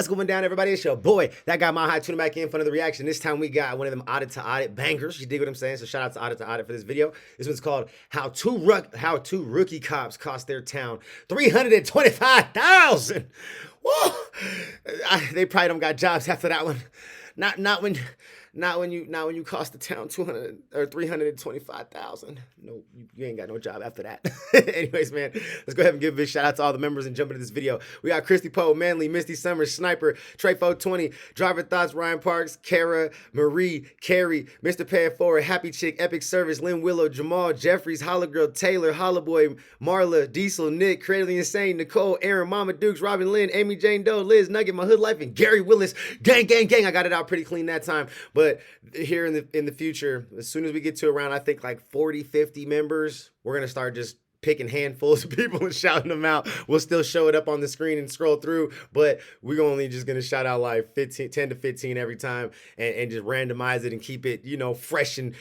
What's going down, everybody? It's your boy, that guy Mile High, tuning back in for another reaction. This time we got one of them audit to audit bangers. You dig what I'm saying? So shout out to audit for this video. This one's called How Two Rookie Cops Cost Their Town $325,000. Whoa! They probably don't got jobs after that one. Not when you cost the town 200 or 325,000. No, you ain't got no job after that. Anyways, man, let's go ahead and give a big shout out to all the members and jump into this video. We got Christy Poe, Manly, Misty Summers, Sniper, Trey420, Driver Thoughts, Ryan Parks, Kara, Marie, Carrie, Mr. Pay It Forward, Happy Chick, Epic Service, Lynn Willow, Jamal, Jeffries, Holla Girl, Taylor, Holla Boy, Marla, Diesel, Nick, Cradley Insane, Nicole, Aaron, Mama Dukes, Robin Lynn, Amy Jane Doe, Liz, Nugget, My Hood Life, and Gary Willis. Gang, gang, gang. I got it out pretty clean that time. But here in the future, as soon as we get to around, I think like 40, 50 members, we're going to start just picking handfuls of people and shouting them out. We'll still show it up on the screen and scroll through, but we're only just going to shout out like 10 to 15 every time and just randomize it and keep it, you know, fresh and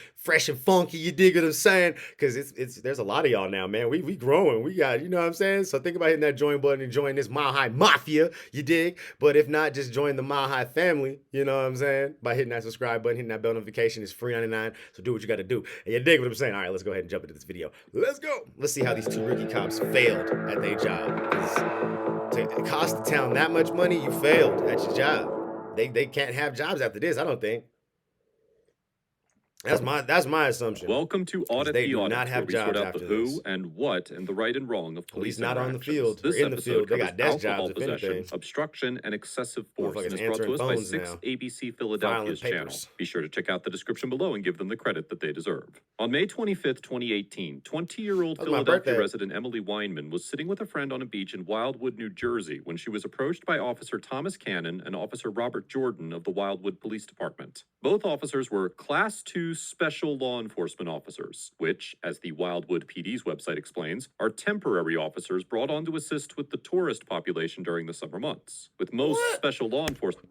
funky. You dig what I'm saying? Because there's a lot of y'all now, man. We growing. We got, you know what I'm saying? So think about hitting that join button and join this Mile High Mafia. You dig? But if not, just join the Mile High family. You know what I'm saying? By hitting that subscribe button, hitting that bell notification. It's free $99. So do what you got to do. And you dig what I'm saying? All right, let's go ahead and jump into this video. Let's go. Let's see how these two rookie cops failed at their job. To cost the town that much money, you failed at your job. They can't have jobs after this, I don't think. That's my assumption. Welcome to Audit the Audit, not have where we jobs sort out the after who this. and what and the right and wrong of police not on the field. This They're in the field. They got desk alcohol jobs, if possession, anything. obstruction, and excessive force, and is answering brought to us by phones 6 now. ABC Philadelphia's channel. papers. Be sure to check out the description below and give them the credit that they deserve. On May 25th, 2018, 20-year-old That was my Philadelphia birthday. resident Emily Weinman was sitting with a friend on a beach in Wildwood, New Jersey, when she was approached by Officer Thomas Cannon and Officer Robert Jordan of the Wildwood Police Department. Both officers were Class 2 Special Law Enforcement officers, which, as the Wildwood PD's website explains, are temporary officers brought on to assist with the tourist population during the summer months. With most special law enforcement...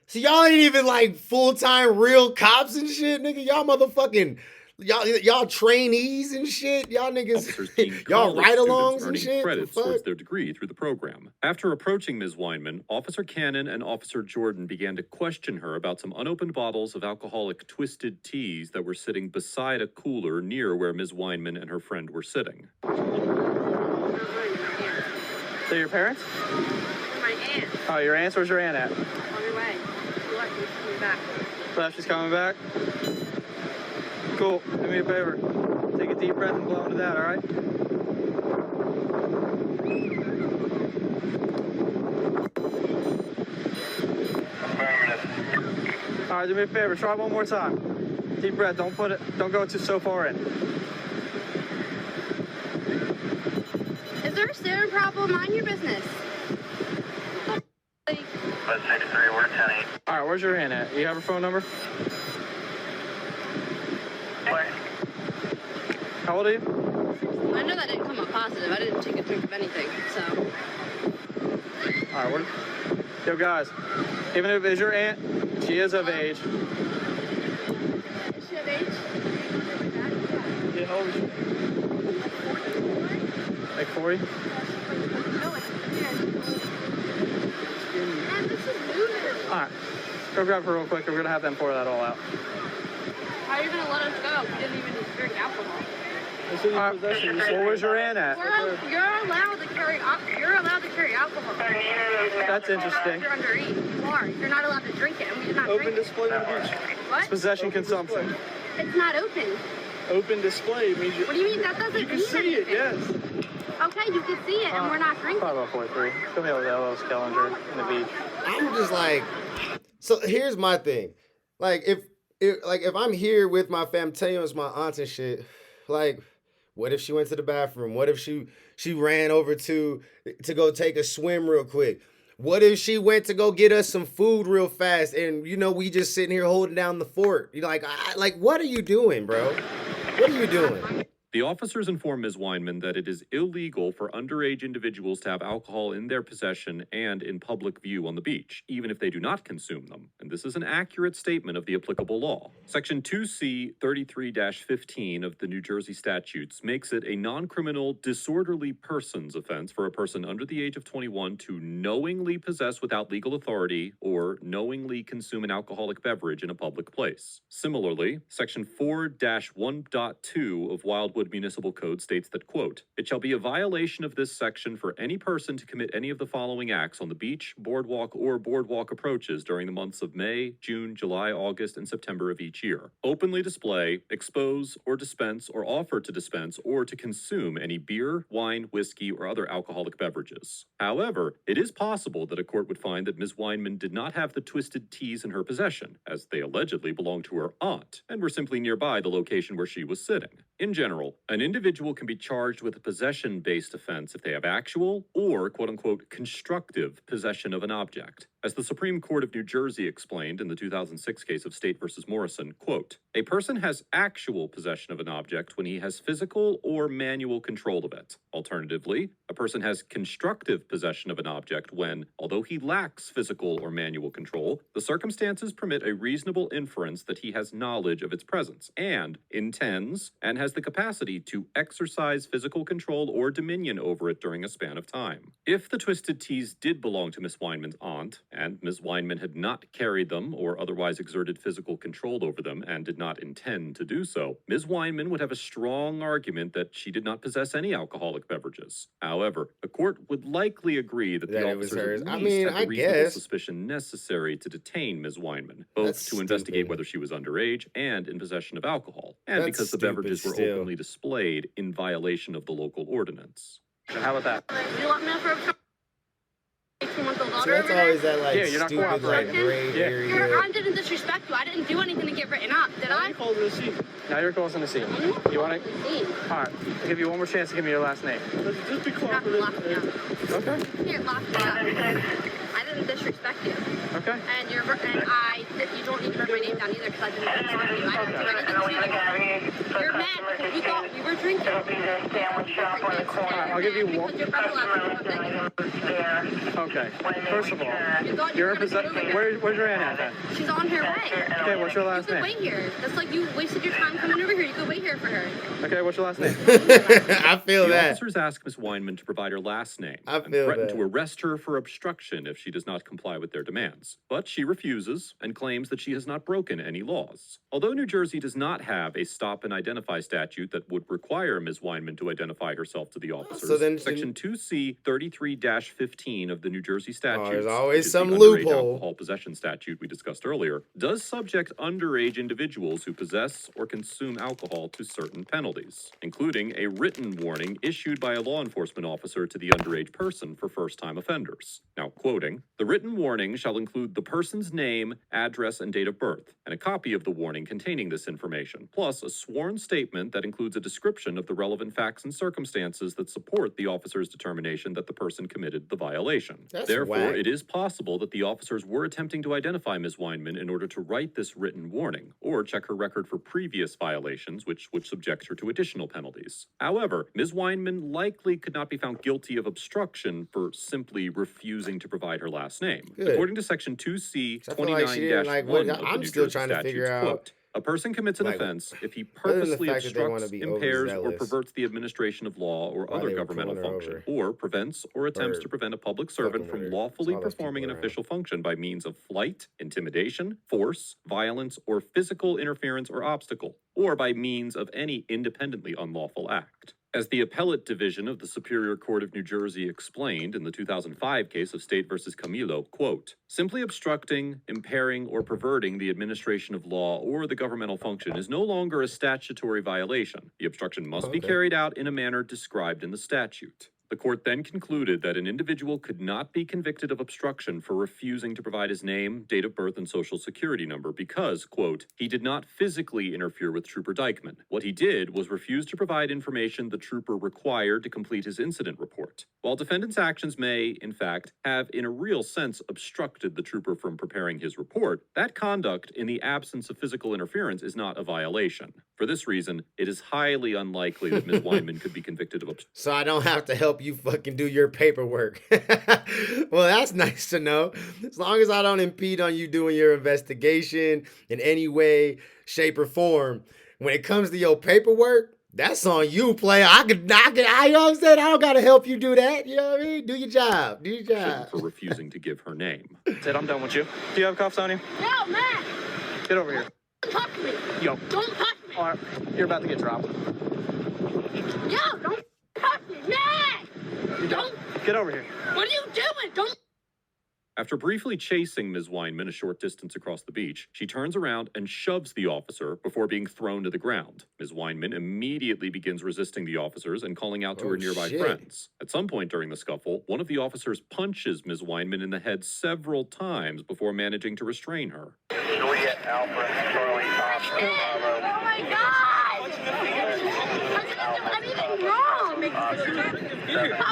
So y'all ain't even like full-time real cops and shit, nigga. Y'all motherfucking... Y'all trainees and shit. Y'all niggas, y'all ride-alongs and shit. Credits towards their degree through the program. After approaching Ms. Weinman, Officer Cannon and Officer Jordan began to question her about some unopened bottles of alcoholic twisted teas that were sitting beside a cooler near where Ms. Weinman and her friend were sitting. So your parents? My aunt. Oh, your aunt's? Where's your aunt at? On her way. She left me. She's coming back. Left, she's coming back? Cool. Do me a favor. Take a deep breath and blow into that, all right? All right, do me a favor. Try one more time. Deep breath. Don't go so far in. Is there a staring problem? Mind your business. All right, where's your aunt at? You have her phone number? How old are you? I know that didn't come up positive. I didn't take a drink of anything, so. All right, yo, guys, even if it's your aunt, she is of age. Is she of age? Yeah, how old is she? Like 40? Man, this is new. All right, go grab her real quick. We're gonna have them pour that all out. How are you going to let us go? We didn't even drink alcohol. Well, where's your aunt at? You're allowed to carry alcohol. That's interesting. You're underage. You are. You're not allowed to drink it, and we did not Open drink it. display on the beach. What? It's possession consumption. It's not open. Open display means you... What do you mean? That doesn't You can mean see it, anything. yes. Okay, you can see it, and we're not drinking. 5043. Come here with LL Skellinger in the beach. I'm just like... So here's my thing. Like, if I'm here with my fam, tell you it's my aunts and shit, like... What if she went to the bathroom? What if she ran over to go take a swim real quick? What if she went to go get us some food real fast and, you know, we just sitting here holding down the fort? You're like, what are you doing, bro? What are you doing? The officers inform Ms. Weinman that it is illegal for underage individuals to have alcohol in their possession and in public view on the beach, even if they do not consume them, and this is an accurate statement of the applicable law. Section 2C 33-15 of the New Jersey statutes makes it a non-criminal disorderly persons offense for a person under the age of 21 to knowingly possess without legal authority or knowingly consume an alcoholic beverage in a public place. Similarly, Section 4-1.2 of Wildwood Municipal Code states that, quote, "It shall be a violation of this section for any person to commit any of the following acts on the beach, boardwalk, or boardwalk approaches during the months of May, June, July, August, and September of each year. Openly display, expose, or dispense, or offer to dispense, or to consume any beer, wine, whiskey, or other alcoholic beverages." However, it is possible that a court would find that Ms. Weinman did not have the twisted teas in her possession, as they allegedly belonged to her aunt, and were simply nearby the location where she was sitting. In general, an individual can be charged with a possession-based offense if they have actual or, quote-unquote, constructive possession of an object. As the Supreme Court of New Jersey explained in the 2006 case of State v. Morrison, quote, "A person has actual possession of an object when he has physical or manual control of it. Alternatively, a person has constructive possession of an object when, although he lacks physical or manual control, the circumstances permit a reasonable inference that he has knowledge of its presence and intends and has the capacity to exercise physical control or dominion over it during a span of time." If the twisted teas did belong to Miss Weinman's aunt, and Ms. Weinman had not carried them or otherwise exerted physical control over them and did not intend to do so, Ms. Weinman would have a strong argument that she did not possess any alcoholic beverages. However, a court would likely agree that the That it was officers hers. at I least mean, had I the reasonable guess. suspicion necessary to detain Ms. Weinman, both That's to investigate stupid. whether she was underage and in possession of alcohol, and That's because the stupid beverages were still. openly displayed in violation of the local ordinance. How about that? You locked me up for 18-month-old So daughter that's over there? always that like Yeah, you're not stupid like cooperating. gray Yeah. area. Your aunt didn't disrespect you. I didn't do anything to get written up, did I? Call the scene. Now you're causing the scene. You want to? All right. I'll give you one more chance to give me your last name. Just be You have to lock me up. Okay. Here, lock me up. I didn't disrespect you. Okay. And you don't need to write my name down either because I didn't disrespect you. I didn't do anything to you. You're mad because we thought we were drinking. I'll give you one. Put your brother last name. Okay. First of all, You thought you you're were in gonna come over possession. here. Where's your aunt at then? She's on her way. Okay. What's your You last could name? wait here. That's like you wasted your time coming over here. You could wait here for her. Okay. What's your last name? I feel The that. officers ask Ms. Weinman to provide her last name I and feel threaten that. to arrest her for obstruction if she does not comply with their demands. But she refuses and claims that she has not broken any laws. Although New Jersey does not have a stop and identify statute that would require Ms. Weinman to identify herself to the officers, So then she- Section 2C 33-15 of the New Jersey statutes, there's always which is some the underage loophole. alcohol possession statute we discussed earlier, does subject underage individuals who possess or consume alcohol to certain penalties, including a written warning issued by a law enforcement officer to the underage person for first-time offenders. Now, quoting, "The written warning shall include the person's name, address, and date of birth, and a copy of the warning containing this information, plus a sworn statement that includes a description of the relevant facts and circumstances that support the officer's determination that the person committed the violation." That's Therefore, whack. it is possible that the officers were attempting to identify Ms. Weinman in order to write this written warning, or check her record for previous violations, which would subject her to additional penalties. However, Ms. Weinman likely could not be found guilty of obstruction for simply refusing to provide her last name. Good. According to Section 2C I feel like she didn't, 29-1 like, of what- the I'm New still Jersey trying to statutes, figure out, quote, "A person commits an like, offense if he other than the purposely fact that they wanna obstructs, be impairs, or overzealous, perverts the administration of law or why other they were governmental pulling her function, over. or prevents or attempts Or to prevent a public servant fucking from with her. lawfully Saw those performing an people around. official function by means of flight, intimidation, force, violence, or physical interference or obstacle, or by means of any independently unlawful act." As the Appellate Division of the Superior Court of New Jersey explained in the 2005 case of State v. Camilo, quote, "Simply obstructing, impairing, or perverting the administration of law or the governmental function is no longer a statutory violation. The obstruction must be Okay. carried out in a manner described in the statute." The court then concluded that an individual could not be convicted of obstruction for refusing to provide his name, date of birth, and social security number because, quote, he did not physically interfere with Trooper Dykeman. What he did was refuse to provide information the trooper required to complete his incident report. While defendant's actions may, in fact, have in a real sense obstructed the trooper from preparing his report, that conduct in the absence of physical interference is not a violation. For this reason, it is highly unlikely that Ms. Weinman could be convicted of obstruction. So I don't have to help you fucking do your paperwork. Well, that's nice to know. As long as I don't impede on you doing your investigation in any way, shape, or form. When it comes to your paperwork, that's on you, player. I you know what I'm saying? I don't gotta help you do that. You know what I mean? Do your job. Do your job. For refusing to give her name. Sid, I'm done with you. Do you have cuffs on you? No, man. Get over here. Don't touch me. Yo. Don't touch me. All right, you're about to get dropped. Yo, don't touch me, man. You don't. Get over here. What are you doing? Don't. After briefly chasing Ms. Weinman a short distance across the beach, she turns around and shoves the officer before being thrown to the ground. Ms. Weinman immediately begins resisting the officers and calling out to her nearby friends. At some point during the scuffle, one of the officers punches Ms. Weinman in the head several times before managing to restrain her. Oh my God! I didn't do anything wrong. I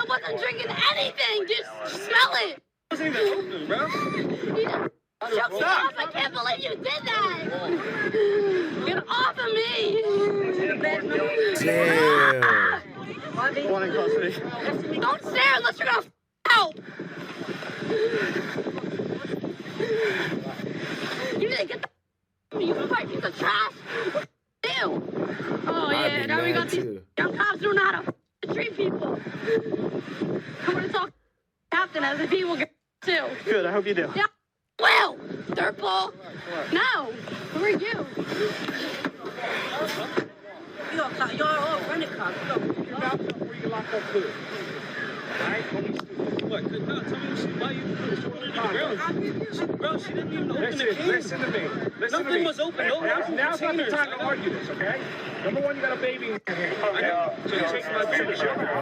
wasn't drinking anything. Just smell it. Shut up! I can't believe you did that! Get off of me! Damn. One in custody. Don't stare unless you're gonna out! You need to get the you fight piece of trash! Ew! Oh yeah, now we got these young cops who know how to treat people. I'm gonna talk captain as if he will get too. Good, I hope you do. Yeah, well, dirtball. No, who are you? You're all running cops. You're out where you lock up good. Alright? What? No, tell me why you put it in the ground. Bro, she didn't even open the can. Listen to me. Nothing was open. Now's not the time to argue this, okay? Number one, you got a baby in your hand. Okay? So you take my baby.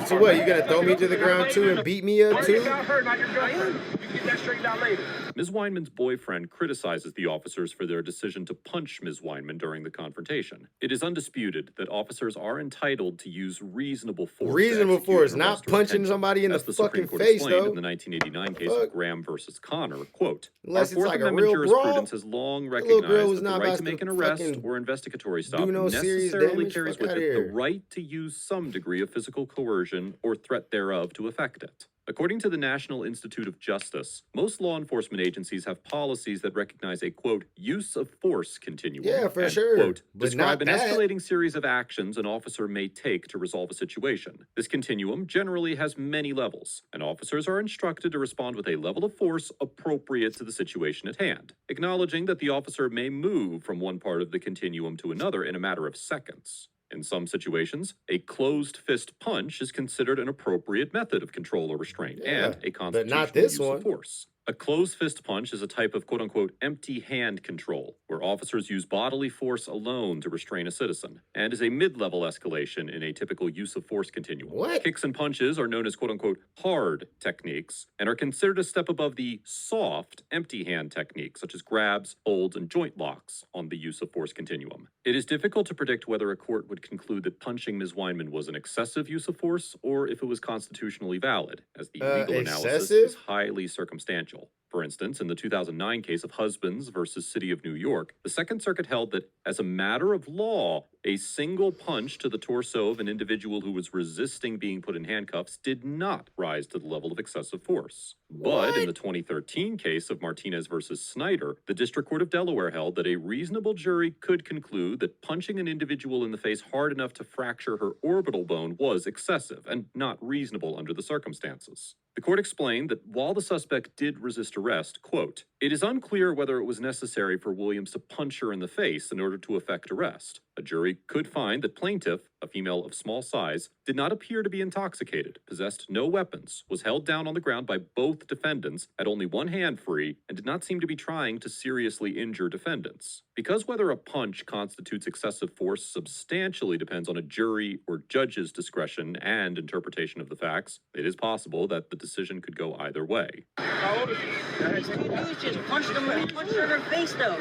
So what, you gonna throw me to the ground too and beat me up too? About her, not your girlfriend. You get that straightened out later. Ms. Weinman's boyfriend criticizes the officers for their decision to punch Ms. Weinman during the confrontation. It is undisputed that officers are entitled to use reasonable force. Reasonable force, not punching somebody in the fucking face, though. In the 1989 case of Graham versus Connor, quote, unless our it's Fourth like a Amendment real jurisprudence brawl, has long the little girl recognized was that the not right about to make to an arrest fucking or investigatory stop do no serious necessarily damage. carries Fuck with outta it the here. right to use some degree of physical coercion or threat thereof to effect it. According to the National Institute of Justice, most law enforcement agencies have policies that recognize a, quote, use of force continuum. Yeah, for and, sure. Quote, But describe not an that. escalating series of actions an officer may take to resolve a situation. This continuum generally has many levels, and officers are instructed to respond with a level of force appropriate to the situation at hand, acknowledging that the officer may move from one part of the continuum to another in a matter of seconds. In some situations, a closed fist punch is considered an appropriate method of control or restraint and a constitutional this use one. of force. A closed fist punch is a type of quote-unquote empty hand control, where officers use bodily force alone to restrain a citizen, and is a mid-level escalation in a typical use of force continuum. What? Kicks and punches are known as quote-unquote hard techniques, and are considered a step above the soft, empty hand techniques, such as grabs, holds, and joint locks on the use of force continuum. It is difficult to predict whether a court would conclude that punching Ms. Weinman was an excessive use of force, or if it was constitutionally valid, as the legal analysis is highly circumstantial. For instance, in the 2009 case of Husbands versus City of New York, the Second Circuit held that, as a matter of law, a single punch to the torso of an individual who was resisting being put in handcuffs did not rise to the level of excessive force. But in the 2013 case of Martinez versus Snyder, the District Court of Delaware held that a reasonable jury could conclude that punching an individual in the face hard enough to fracture her orbital bone was excessive and not reasonable under the circumstances. The court explained that while the suspect did resist arrest, quote, "It is unclear whether it was necessary for Williams to punch her in the face in order to effect arrest. A jury could find that plaintiff, a female of small size, did not appear to be intoxicated, possessed no weapons, was held down on the ground by both defendants, had only one hand free, and did not seem to be trying to seriously injure defendants. Because whether a punch constitutes excessive force substantially depends on a jury or judge's discretion and interpretation of the facts, it is possible that the decision could go either way." How old is she? Two dudes just punched her in her face, though.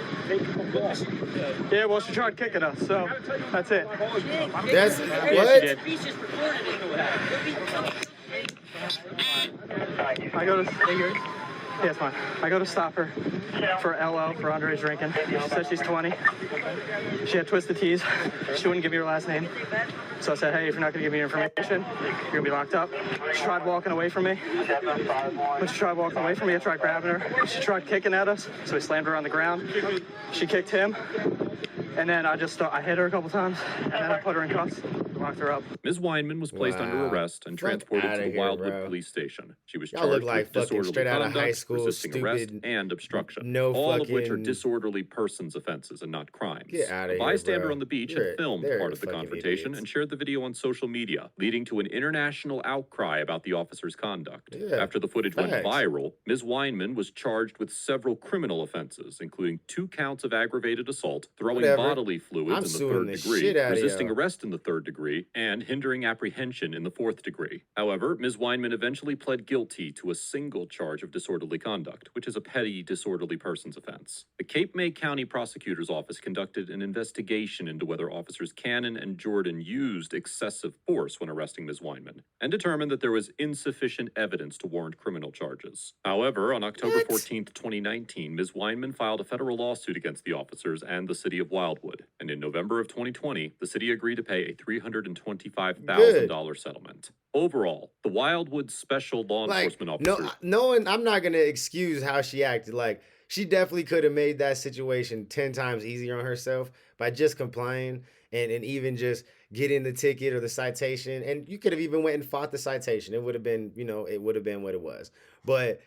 Yeah, well, she tried kicking us, so that's it. That's Yeah, she what? did. He's just recorded it. I go to yeah, it's fine. I go to stop her for LL for underage drinking. She said she's 20. She had twisted teeth. She wouldn't give me her last name. So I said, hey, if you're not gonna give me your information, you're gonna be locked up. She tried walking away from me. When she tried walking away from me, I tried grabbing her. She tried kicking at us, so we slammed her on the ground. She kicked him. And then I hit her a couple times, and then I put her in cuffs, locked her up. Ms. Weinman was placed under Wow. arrest and Fuck transported outta to the here, Wildwood bro. Police Station. She was Y'all charged look like with fucking disorderly straight outta conduct, high school, resisting arrest, stupid, and obstruction. no all of which are fucking- disorderly persons offenses and not crimes. Get outta A here, bystander bro. on the beach They're- had filmed they're part of the fucking confrontation idiots. and shared the video on social media, leading to an international outcry about the officer's conduct. Yeah, After the footage went facts. viral, Ms. Weinman was charged with several criminal offenses, including 2 counts of aggravated assault, throwing Whatever. bodily fluids I'm in the suing 3rd the degree, shit outta resisting y'all. arrest in the 3rd degree, and hindering apprehension in the 4th degree. However, Ms. Weinman eventually pled guilty to a single charge of disorderly conduct, which is a petty disorderly persons offense. The Cape May County Prosecutor's Office conducted an investigation into whether officers Cannon and Jordan used excessive force when arresting Ms. Weinman, and determined that there was insufficient evidence to warrant criminal charges. However, on October What? 14th, 2019, Ms. Weinman filed a federal lawsuit against the officers and the city of Wildwood, and in November of 2020, the city agreed to pay a $325,000 settlement. Overall, the Wildwood Special Law Enforcement Officers... I'm not gonna excuse how she acted. Like, she definitely could have made that situation 10 times easier on herself by just complying and even just getting the ticket or the citation. And you could have even went and fought the citation. It would have been, it would have been what it was. But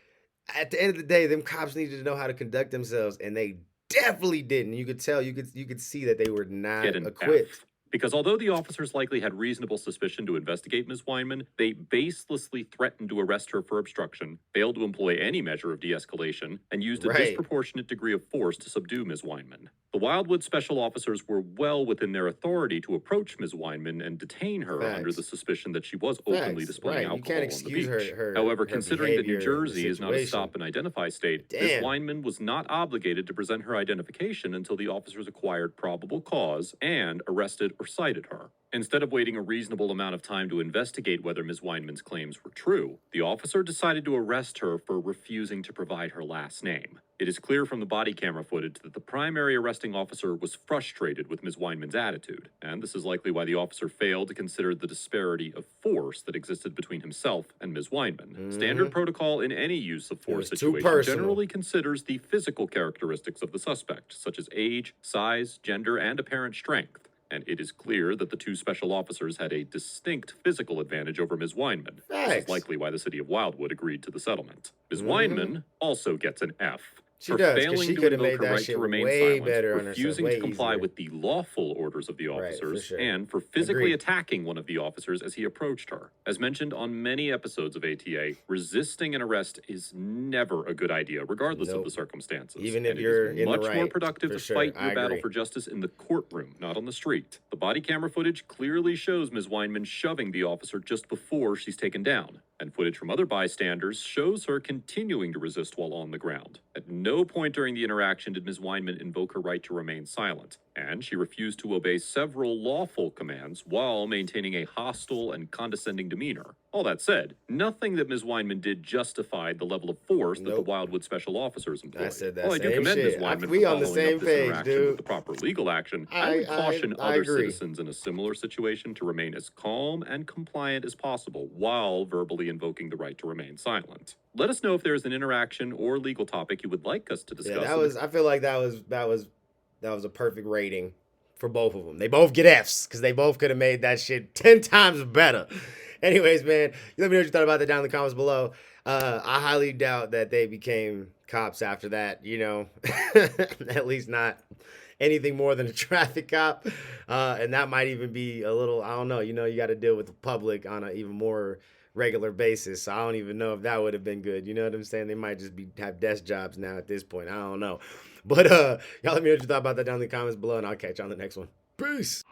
at the end of the day, them cops needed to know how to conduct themselves, and they definitely didn't. You could tell, you could see that they were not get an equipped. F. Because although the officers likely had reasonable suspicion to investigate Ms. Weinman, they baselessly threatened to arrest her for obstruction, failed to employ any measure of de-escalation, and used a Right. disproportionate degree of force to subdue Ms. Weinman. The Wildwood special officers were well within their authority to approach Ms. Weinman and detain her Facts. under the suspicion that she was openly Facts. displaying Right. You alcohol can't on the excuse beach. her However, her considering that New behavior in the Jersey is not a situation. stop and identify state, Ms. Damn. Weinman was not obligated to present her identification until the officers acquired probable cause and arrested or cited her. Instead of waiting a reasonable amount of time to investigate whether Ms. Weinman's claims were true, the officer decided to arrest her for refusing to provide her last name. It is clear from the body camera footage that the primary arresting officer was frustrated with Ms. Weinman's attitude, and this is likely why the officer failed to consider the disparity of force that existed between himself and Ms. Weinman. Standard protocol in any use of force was too situation personal. generally considers the physical characteristics of the suspect, such as age, size, gender, and apparent strength. And it is clear that the 2 special officers had a distinct physical advantage over Ms. Weinman. This Facts. is likely why the city of Wildwood agreed to the settlement. Ms. Weinman also gets an F. She for does, 'cause failing she to coulda invoke made her that right shit to remain way silent, better on herself, refusing way to comply easier. with the lawful orders of the Right, for officers, sure. and for physically Agreed. attacking one of the officers as he approached her. As mentioned on many episodes of ATA, resisting an arrest is never a good idea, regardless of Nope. the circumstances. Even if And it you're is in the much more right, productive for to sure. fight I your battle agree. for justice in the courtroom, not on the street. The body camera footage clearly shows Ms. Weinman shoving the officer just before she's taken down, and footage from other bystanders shows her continuing to resist while on the ground. At no point during the interaction did Ms. Weinman invoke her right to remain silent, and she refused to obey several lawful commands while maintaining a hostile and condescending demeanor. All that said, nothing that Ms. Weinman did justified the level of force that the Nope. Wildwood special officers employed. I said that While I do same commend shit. Ms. Weinman We for on the following same up this page, interaction dude. with the proper legal action, I would caution I other agree. citizens in a similar situation to remain as calm and compliant as possible while verbally invoking the right to remain silent. Let us know if there is an interaction or legal topic you would like us to discuss. Yeah, that was. I feel like that was a perfect rating for both of them. They both get Fs because they both could have made that shit 10 times better. Anyways, man, let me know what you thought about that down in the comments below. I highly doubt that they became cops after that, you know, at least not anything more than a traffic cop. And that might even be a little, I don't know, you know, you got to deal with the public on an even more regular basis. So I don't even know if that would have been good. You know what I'm saying? They might just have desk jobs now at this point. I don't know. But y'all let me know what you thought about that down in the comments below, and I'll catch you on the next one. Peace.